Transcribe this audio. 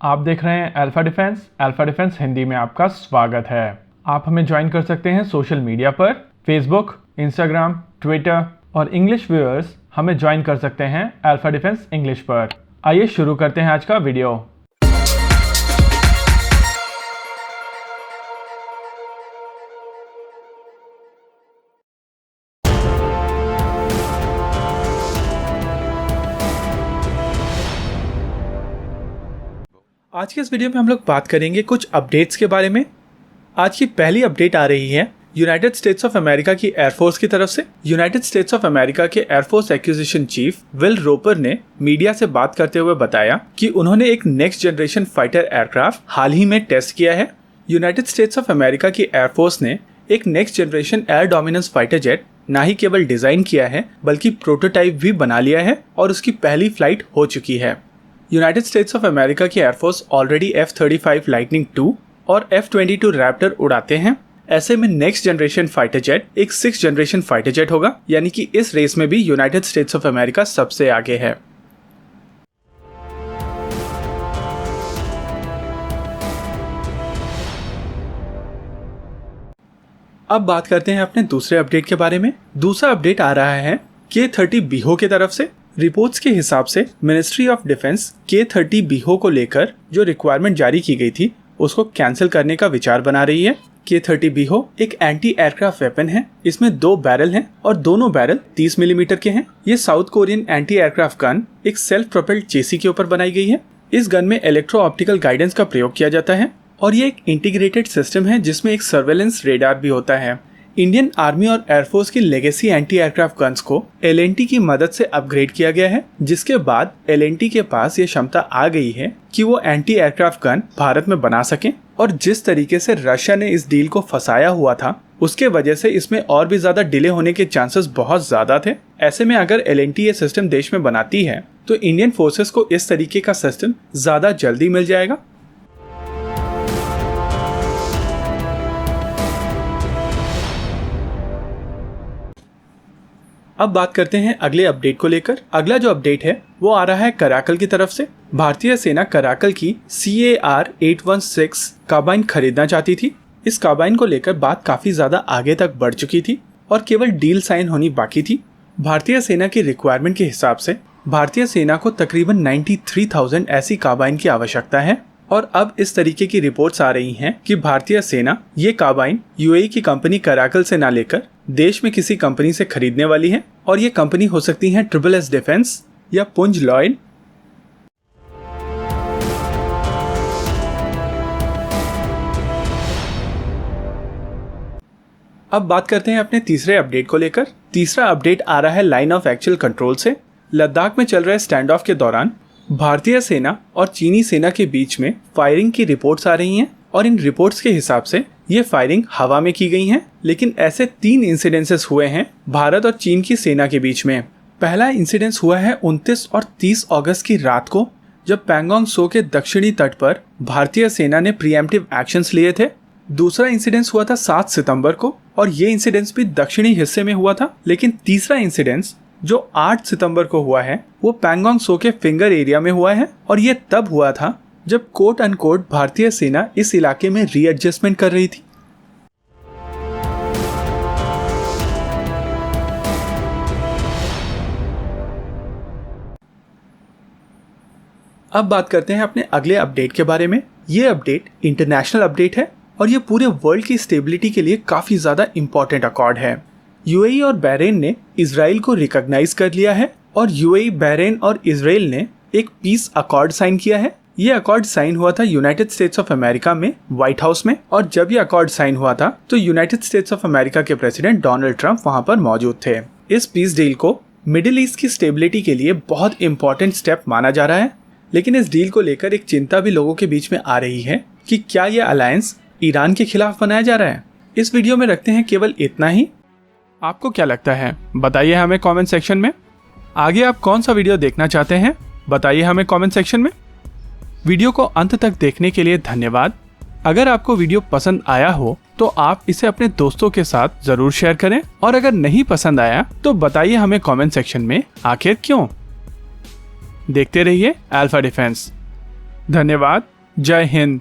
आप देख रहे हैं अल्फा डिफेंस हिंदी में आपका स्वागत है। आप हमें ज्वाइन कर सकते हैं सोशल मीडिया पर, फेसबुक, इंस्टाग्राम, ट्विटर और इंग्लिश व्यूअर्स हमें ज्वाइन कर सकते हैं अल्फा डिफेंस इंग्लिश पर। आइए शुरू करते हैं आज का वीडियो। आज के इस वीडियो में हम लोग बात करेंगे कुछ अपडेट्स के बारे में। आज की पहली अपडेट आ रही है यूनाइटेड स्टेट्स ऑफ अमेरिका की एयरफोर्स की तरफ से। यूनाइटेड स्टेट्स ऑफ अमेरिका के air force acquisition chief Will Roper ने मीडिया से बात करते हुए बताया कि उन्होंने एक नेक्स्ट जनरेशन फाइटर एयरक्राफ्ट हाल ही में टेस्ट किया है। यूनाइटेड स्टेट्स ऑफ अमेरिका की एयरफोर्स ने एक next generation air dominance fighter jet ना ही केवल डिजाइन किया है बल्कि प्रोटोटाइप भी बना लिया है और उसकी पहली फ्लाइट हो चुकी है। यूनाइटेड स्टेट्स ऑफ अमेरिका की एयरफोर्स ऑलरेडी F-35 लाइटनिंग 2 और F-22 रैप्टर उड़ाते हैं। ऐसे में नेक्स्ट जनरेशन फाइटर जेट एक 6th जनरेशन फाइटर जेट होगा, यानी कि इस रेस में भी यूनाइटेड स्टेट्स ऑफ अमेरिका सबसे आगे है। अब बात करते हैं अपने दूसरे अपडेट के बारे में। दूसरा अपडेट आ रहा है K-30 बीहो की तरफ से। रिपोर्ट्स के हिसाब से मिनिस्ट्री ऑफ डिफेंस K-30 बीहो को लेकर जो रिक्वायरमेंट जारी की गई थी उसको कैंसिल करने का विचार बना रही है। K-30 बीहो एक एंटी एयरक्राफ्ट वेपन है। इसमें 2 बैरल हैं और दोनों बैरल 30 मिलीमीटर के हैं। ये south Korean anti aircraft gun एक सेल्फ प्रोपेल्ड चेसी के ऊपर बनाई गई है। इस गन में इलेक्ट्रो ऑप्टिकल गाइडेंस का प्रयोग किया जाता है और ये एक इंटीग्रेटेड सिस्टम है जिसमें एक सर्वेलेंस रेडार भी होता है। इंडियन आर्मी और एयरफोर्स की लेगेसी एंटी एयरक्राफ्ट गन्स को L&T की मदद से अपग्रेड किया गया है, जिसके बाद L&T के पास ये क्षमता आ गई है कि वो एंटी एयरक्राफ्ट गन भारत में बना सकें। और जिस तरीके से रशिया ने इस डील को फंसाया हुआ था उसके वजह से इसमें और भी ज्यादा डिले होने के चांसेस बहुत ज्यादा थे। ऐसे में अगर L&T ये सिस्टम देश में बनाती है तो इंडियन फोर्सेस को इस तरीके का सिस्टम ज्यादा जल्दी मिल जाएगा। अब बात करते हैं अगले अपडेट को लेकर। अगला जो अपडेट है वो आ रहा है कराकल की तरफ से। भारतीय सेना कराकल की CAR-816 कार्बाइन खरीदना चाहती थी। इस कार्बाइन को लेकर बात काफी ज्यादा आगे तक बढ़ चुकी थी और केवल डील साइन होनी बाकी थी। भारतीय सेना की रिक्वायरमेंट के हिसाब से भारतीय सेना को तकरीबन 93,000 ऐसी कार्बाइन की आवश्यकता है और अब इस तरीके की रिपोर्ट्स आ रही हैं कि भारतीय सेना ये कार्बाइन UAE की कंपनी कराकल से ना लेकर देश में किसी कंपनी से खरीदने वाली है और ये कंपनी हो सकती है SSS डिफेंस या पुंज लॉयड। अब बात करते हैं अपने तीसरे अपडेट को लेकर। तीसरा अपडेट आ रहा है लाइन ऑफ एक्चुअल कंट्रोल से। लद्दाख में चल रहे स्टैंड ऑफ के दौरान भारतीय सेना और चीनी सेना के बीच में फायरिंग की रिपोर्ट्स आ रही हैं और इन रिपोर्ट्स के हिसाब से ये फायरिंग हवा में की गई है। लेकिन ऐसे 3 इंसिडेंसेस हुए हैं भारत और चीन की सेना के बीच में। पहला इंसिडेंस हुआ है 29 और 30 अगस्त की रात को, जब पैंगोंग त्सो के दक्षिणी तट पर भारतीय सेना ने प्रीएम्प्टिव एक्शंस लिए थे। दूसरा इंसिडेंस हुआ था 7 सितंबर को और ये इंसिडेंस भी दक्षिणी हिस्से में हुआ था। लेकिन तीसरा इंसिडेंस जो 8 सितंबर को हुआ है वो पैंगोंग त्सो के फिंगर एरिया में हुआ है और ये तब हुआ था जब कोट अनकोट भारतीय सेना इस इलाके में रीएडजस्टमेंट कर रही थी। अब बात करते हैं अपने अगले अपडेट के बारे में। ये अपडेट इंटरनेशनल अपडेट है और ये पूरे वर्ल्ड की स्टेबिलिटी के लिए काफी ज्यादा इंपॉर्टेंट अकॉर्ड है। UAE और बहरीन ने इजराइल को रिकॉग्नाइज कर लिया है और UAE, बहरीन और इजराइल ने एक पीस अकॉर्ड साइन किया है। ये अकॉर्ड साइन हुआ था यूनाइटेड स्टेट्स ऑफ अमेरिका में व्हाइट हाउस में और जब ये अकॉर्ड साइन हुआ था तो यूनाइटेड स्टेट्स ऑफ अमेरिका के प्रेसिडेंट डोनाल्ड ट्रंप वहां पर मौजूद थे। इस पीस डील को मिडिल ईस्ट की स्टेबिलिटी के लिए बहुत इंपॉर्टेंट स्टेप माना जा रहा है। लेकिन इस डील को लेकर एक चिंता भी लोगों के बीच में आ रही है कि क्या ये अलायंस ईरान के खिलाफ बनाया जा रहा है। इस वीडियो में रखते हैं केवल इतना ही। आपको क्या लगता है बताइए हमें कमेंट सेक्शन में। आगे आप कौन सा वीडियो देखना चाहते हैं बताइए हमें कमेंट सेक्शन में। वीडियो को अंत तक देखने के लिए धन्यवाद। अगर आपको वीडियो पसंद आया हो तो आप इसे अपने दोस्तों के साथ जरूर शेयर करें और अगर नहीं पसंद आया तो बताइए हमें कमेंट सेक्शन में आखिर क्यों। देखते रहिए अल्फा डिफेंस। धन्यवाद। जय हिंद।